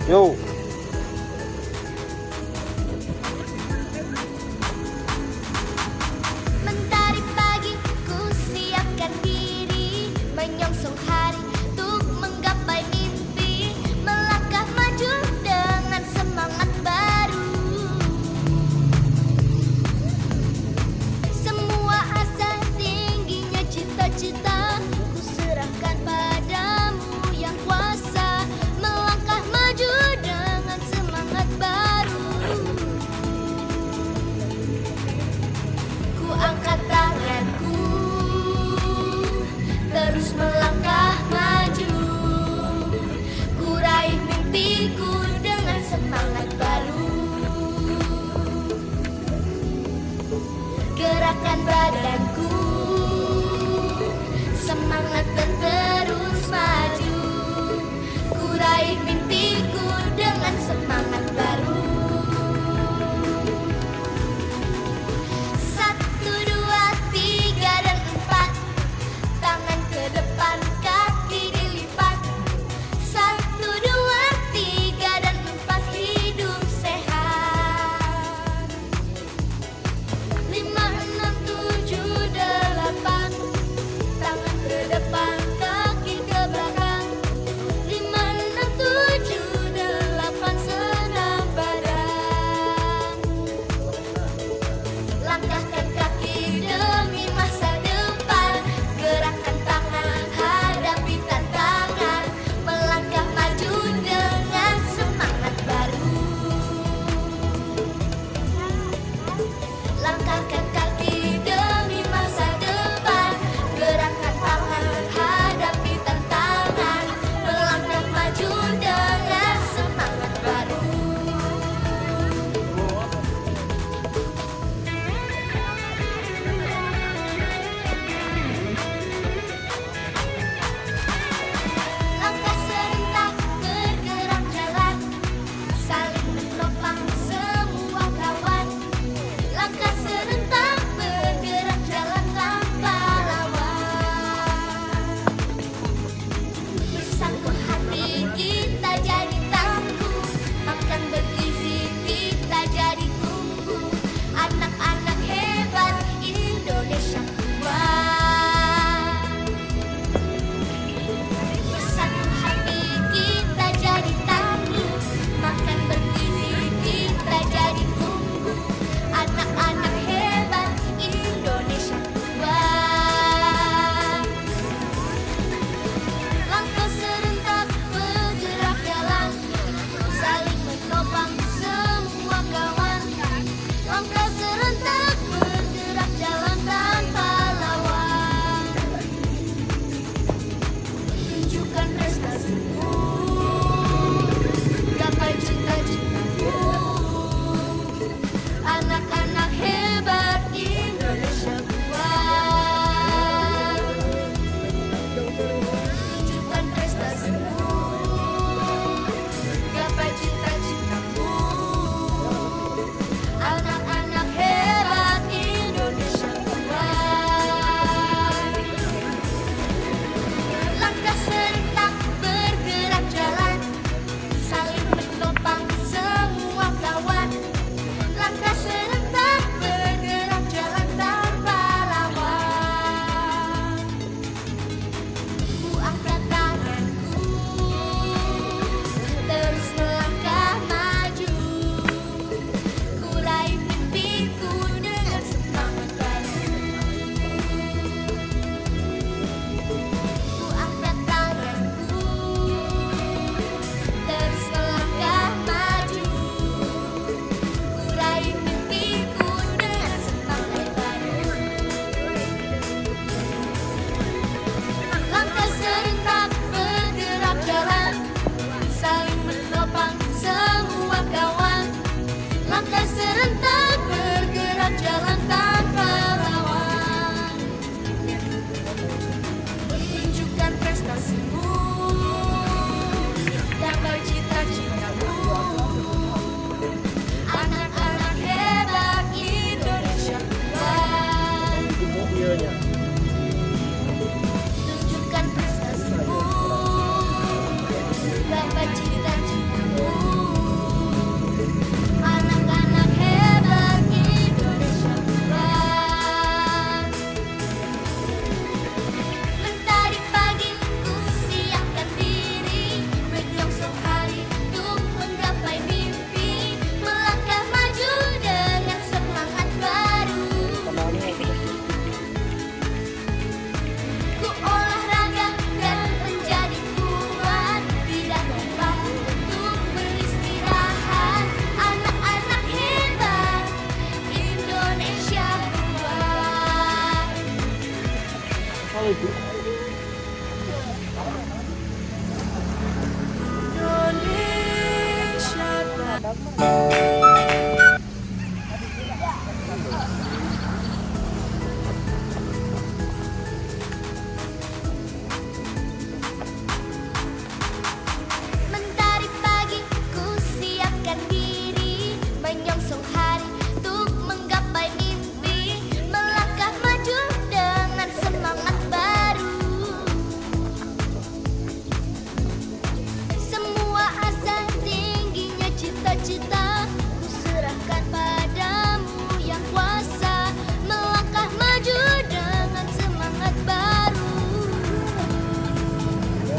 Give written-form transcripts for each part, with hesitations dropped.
Yo. Mentari pagi, ku siapkan diri menyongsong hari untuk menggapai mimpi, melangkah maju dengan semangat baru. Semua asa tingginya cita-cita ku serahkan padamu yang kuasa, melangkah maju dengan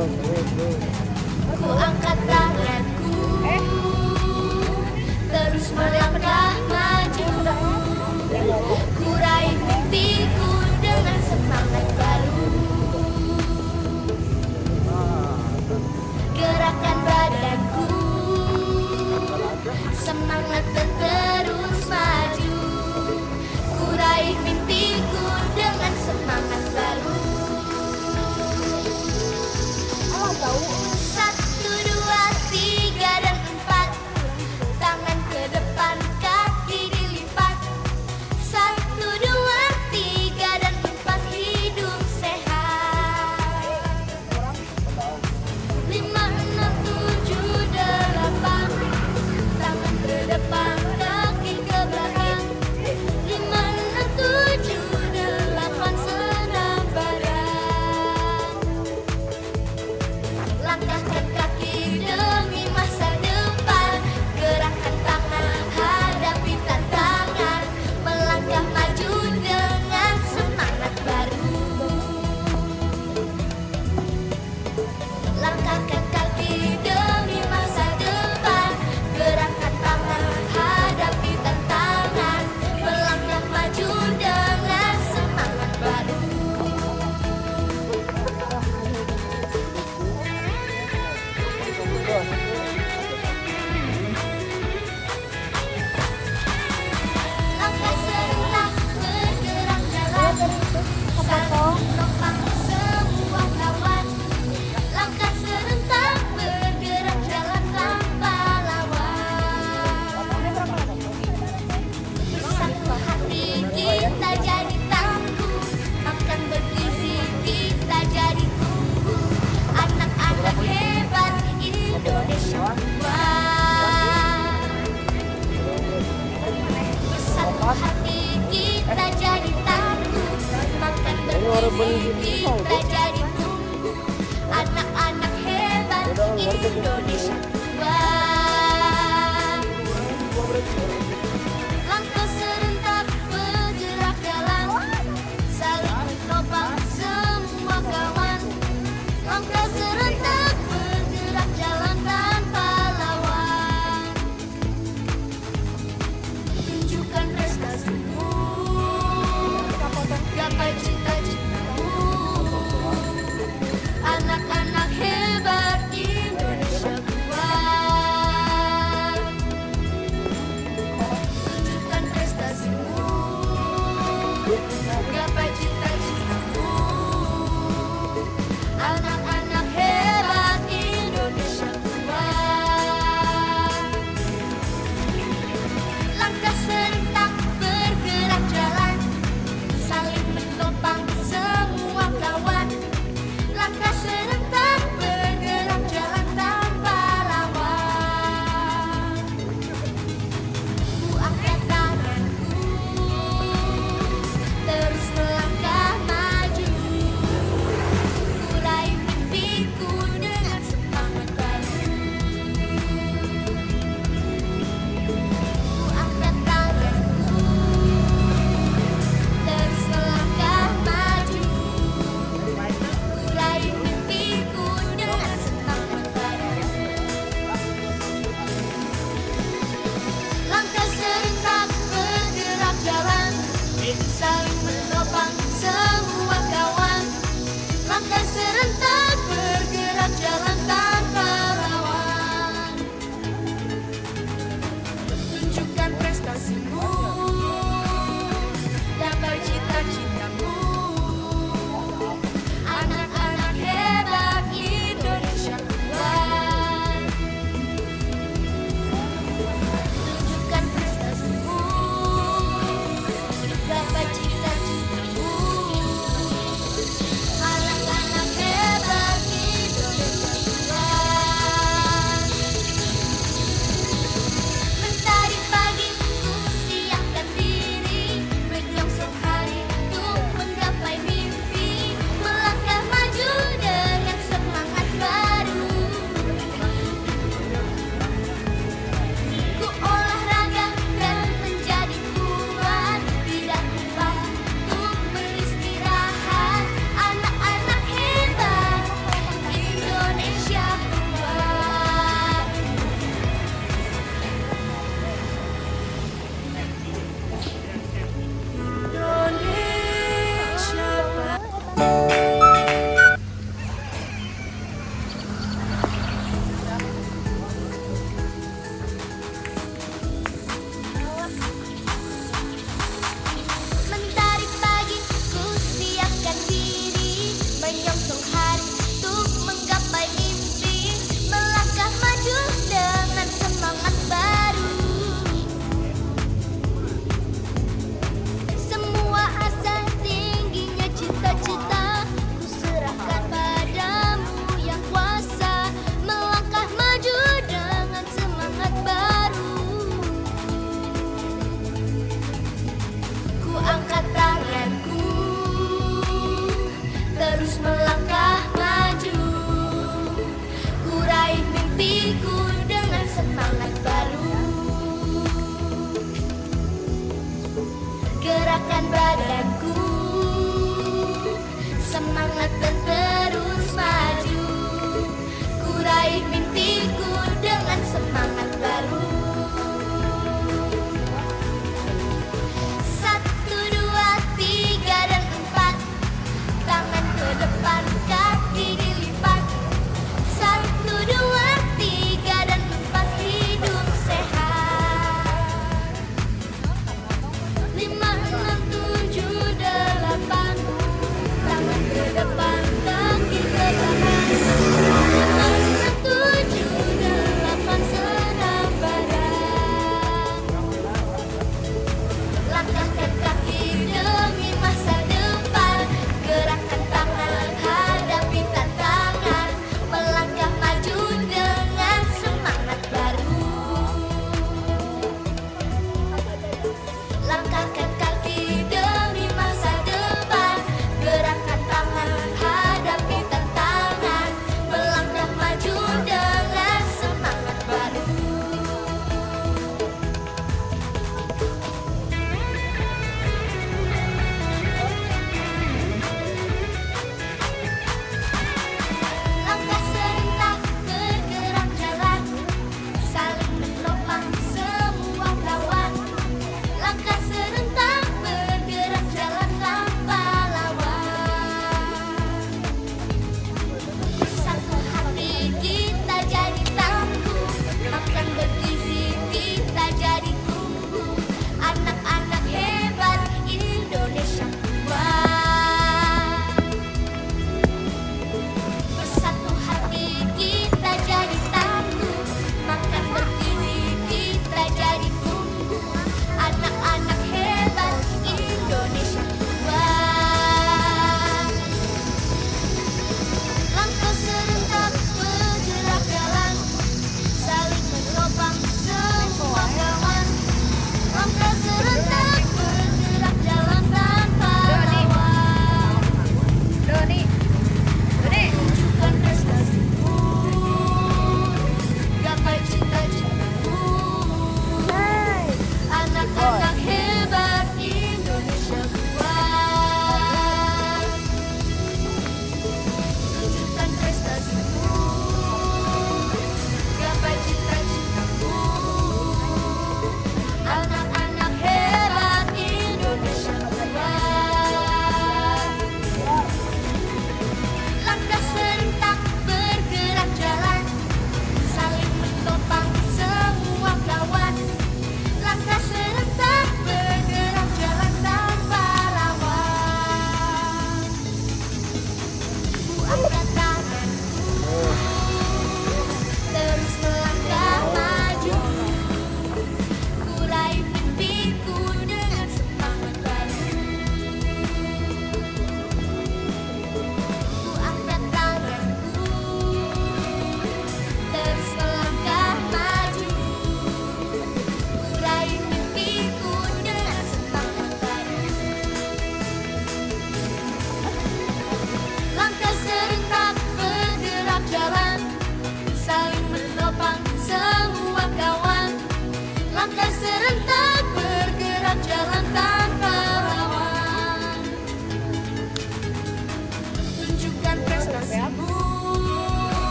Ku angkat tanganku, terus melangkah maju. Ku raih mimpiku dengan semangat baru. Gerakan badanku, semangat dan terus maju. Ku raih mimpiku dengan semangat baru. Satu, dua, tiga, dan empat. Tangan ke depan, kaki dilipat. Satu, dua, tiga, dan empat. Hidup sehat. Lima, enam, tujuh, delapan. Tangan ke depan, kaki ke belakang. Lima, enam, tujuh, delapan. Senam badan. Langkahkan kaki demi masa depan. Gerakkan tangan, hadapi tantangan. Melangkah maju dengan semangat baru. Langkahkan kaki demi masa depan. Gerakkan tangan, hadapi tantangan. Melangkah maju dengan semangat baru. Langkah serentak bergerak jalan, saling menopang semua kawan. Langkah serentak bergerak jalan tanpa lawan. Bersatu hati kita jadi tangguh, makan bergizi kita jadi tumbuh. Anak-anak hebat Indonesia kuat. Bersatu hati kita jadi tangguh, makan bergizi kita jadi tumbuh. Anak-anak hebat Indonesia kuat. Langkah serentak bergerak jalan, saling menopang semua kawan. Langkah serentak bergerak jalan tanpa lawan. Tunjukkan prestasimu, gapai cita-citamu. Anak-anak hebat Indonesia.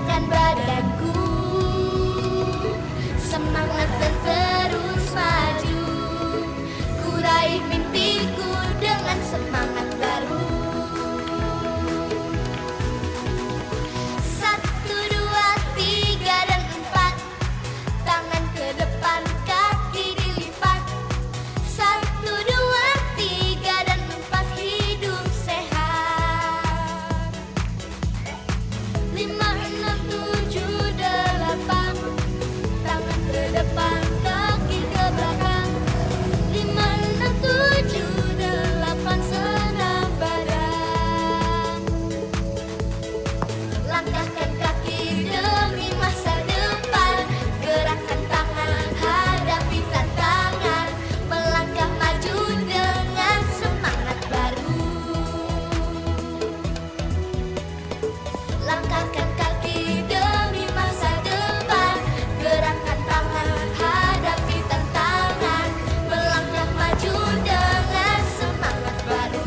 Gerakkan badanku, semangat dan terus maju. Ku raih mimpiku dengan semangat baru. 1, 2, 3 dan 4. Tangan ke depan, kaki dilipat. 1, 2, 3 dan 4. Hidup sehat. 5, 6, 7, 8. Tangan ke depan, kaki ke belakang. 5, 6, 7, 8. Senam badan. Langkahkan kaki demi masa depan. Gerakkan tangan, hadapi tantangan. Melangkah maju dengan semangat baru. Langkahkan kaki demi masa depan. Gerakkan tangan, hadapi tantangan. Melangkah maju dengan semangat baru.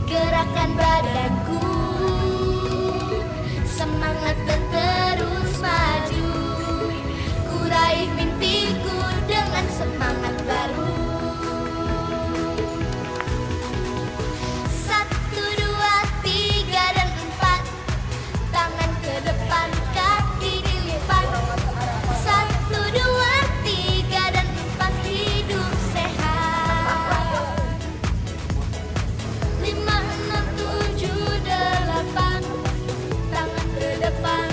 Gerakan badanku, semangat dan terus maju. Ku raih mimpiku dengan semangat baru. 1, 2, 3, dan 4. Tangan ke depan, kaki dilipat. 1, 2, 3, dan 4. Hidup sehat. 5, 6, 7, 8. Tangan ke depan,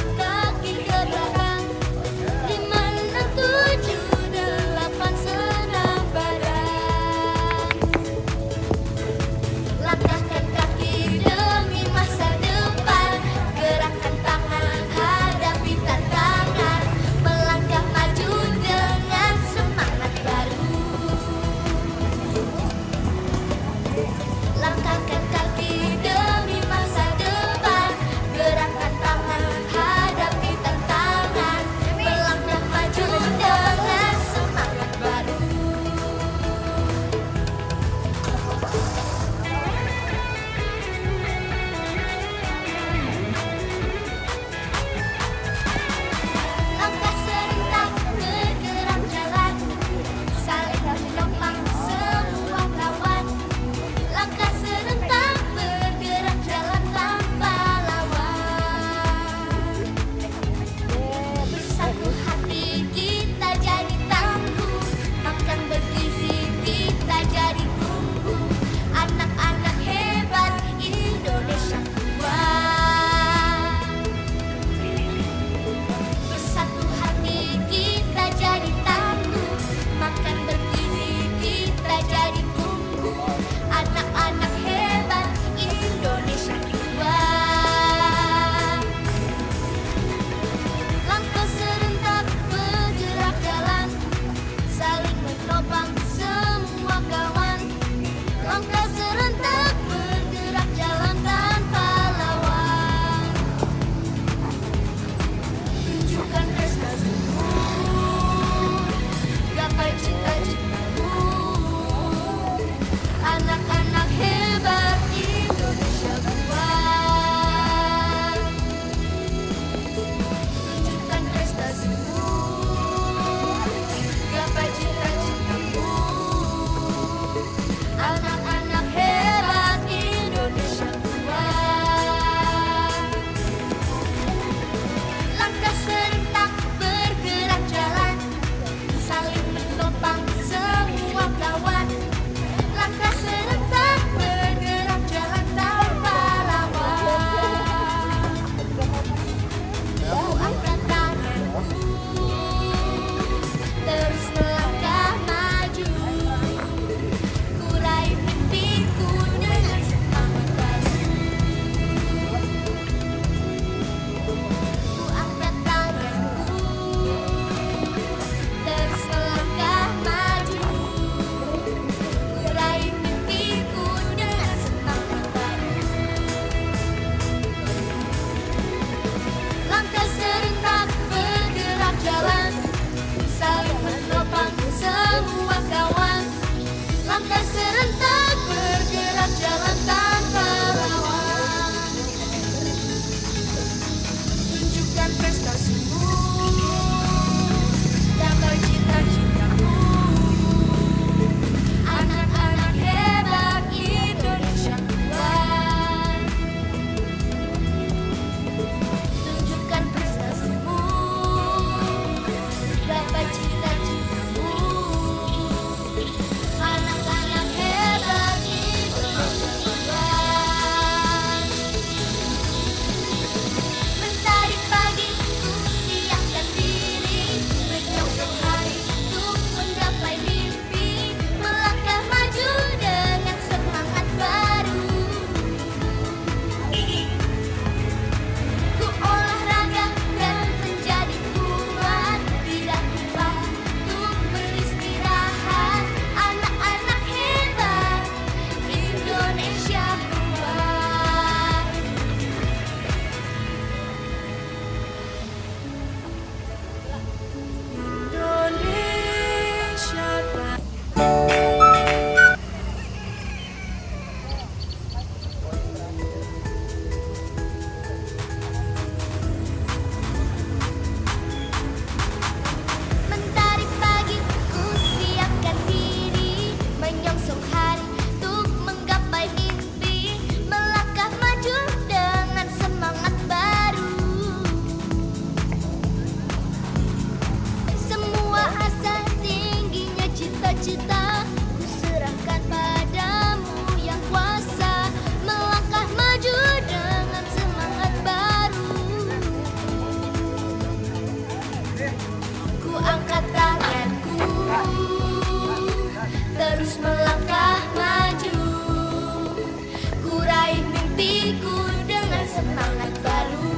semangat baru.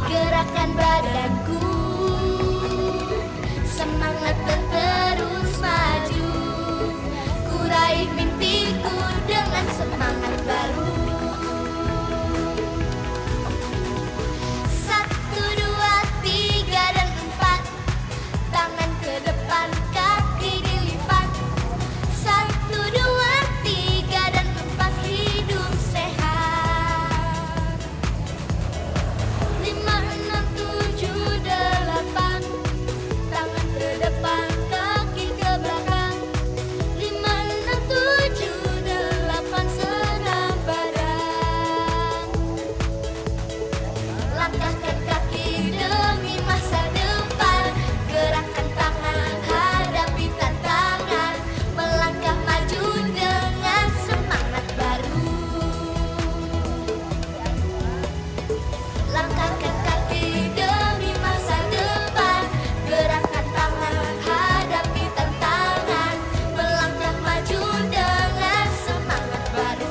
Gerakan badanku, semangat dan terus maju. Ku raih mimpiku dengan semangat baru. Satu, dua, tiga, dan empat. Tangan ke depan, kaki dilipat. Satu, dua, tiga, dan empat. Hidup sehat. Lima, enam, tujuh, delapan. Tangan ke depan, kaki ke belakang. Lima, enam, tujuh, delapan. Senam badan. Langkahkan kaki demi masa depan. Gerakkan tangan, hadapi tantangan. Melangkah maju dengan semangat baru. Langkahkan kaki demi masa depan. Gerakkan tangan, hadapi tantangan. Melangkah maju dengan semangat baru.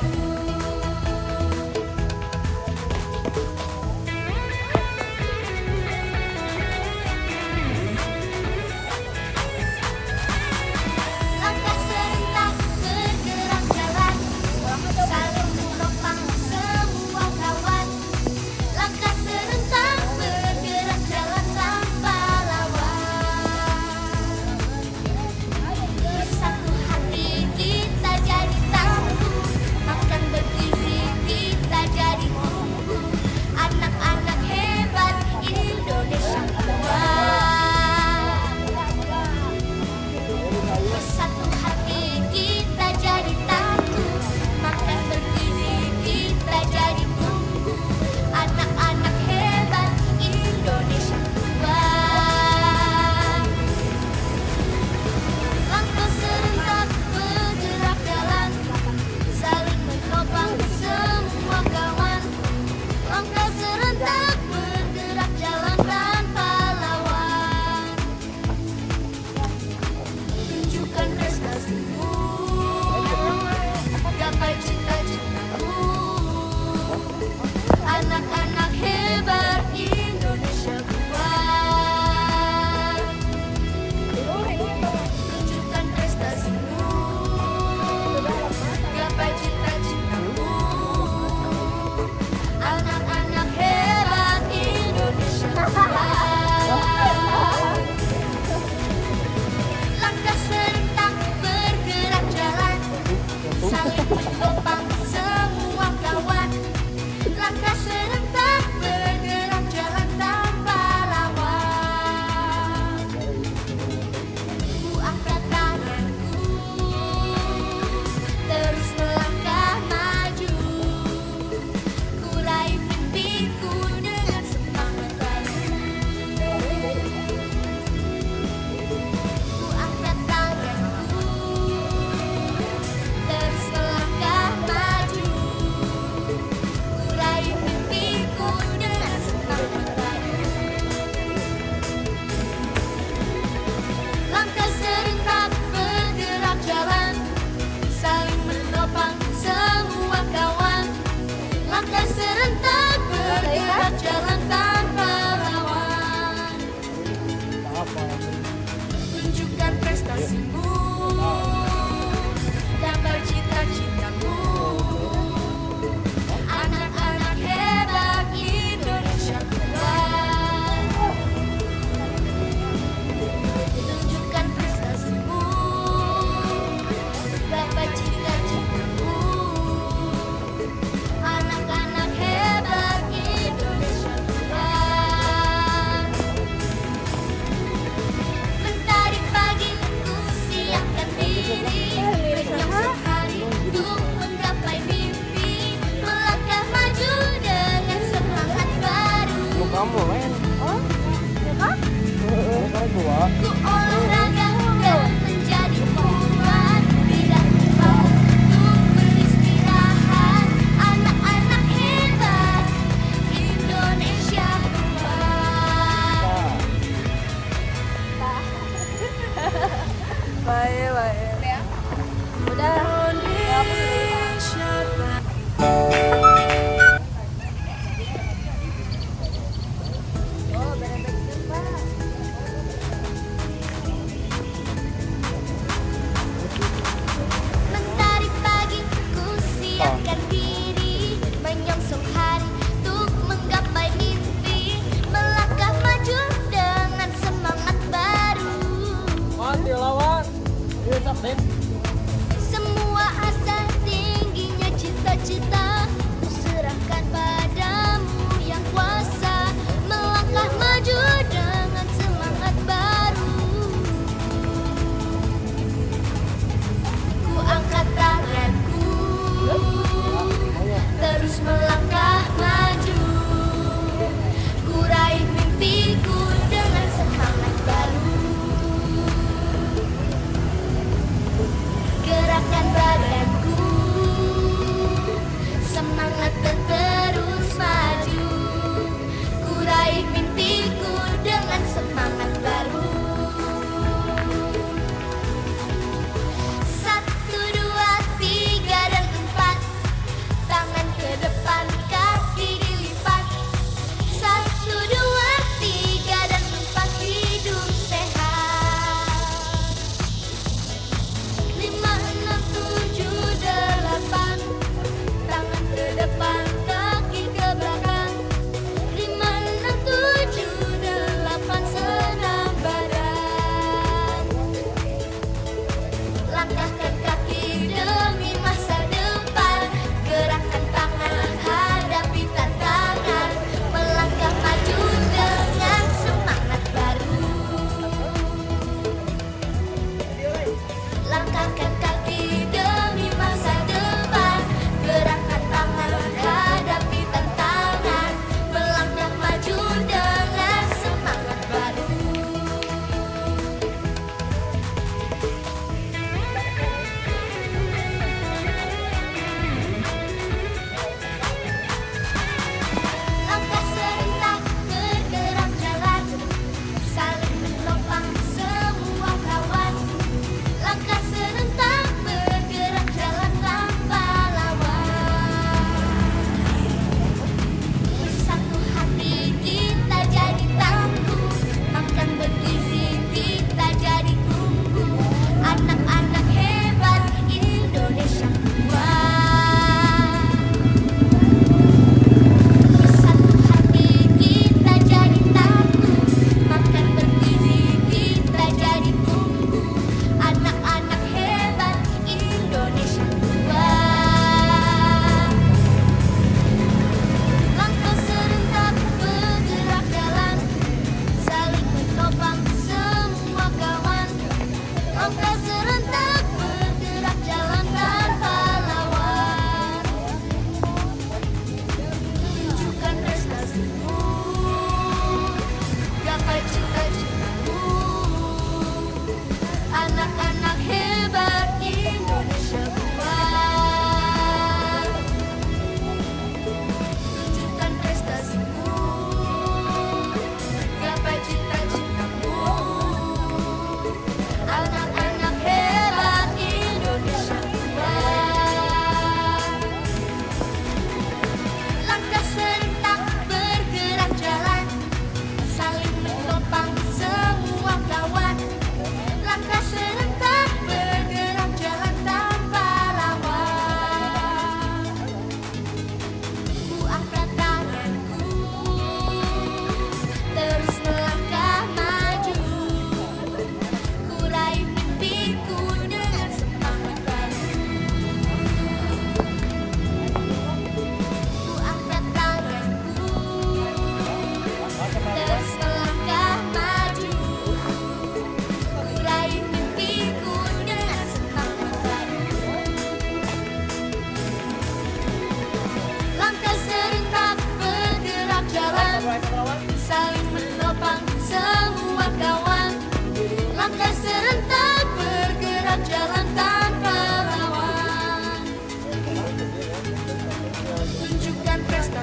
Langkah serentak bergerak jalan, saling menopang semua kawan. Langkah serentak bergerak jalan tanpa lawan. Bersatu hati kita jadi tangguh, makan bergizi kita jadi tumbuh. Anak-anak hebat Indonesia kuat. Bersatu hati kita jadi tangguh, makan bergizi kita jadi tumbuh. Anak-anak hebat Indonesia kuat. Langkah serentak bergerak jalan, saling menopang semua kawan. Langkah serentak bergerak jalan tanpa lawan. Tunjukkan prestasimu, gapai cita-citamu. Anak-anak hebat Indonesia kuat. Tunjukkan prestasimu, gapai cita-citamu. Anak-anak hebat Indonesia kuat. Langkah serentak bergerak jalan, saling menopang semua kawan. Langkah serentak bergerak jalan tanpa lawan. Ku angkat tanganku, terus melangkah maju. Ku raih mimpiku dengan semangat baru. Ku angkat tanganku, terus melangkah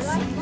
jalan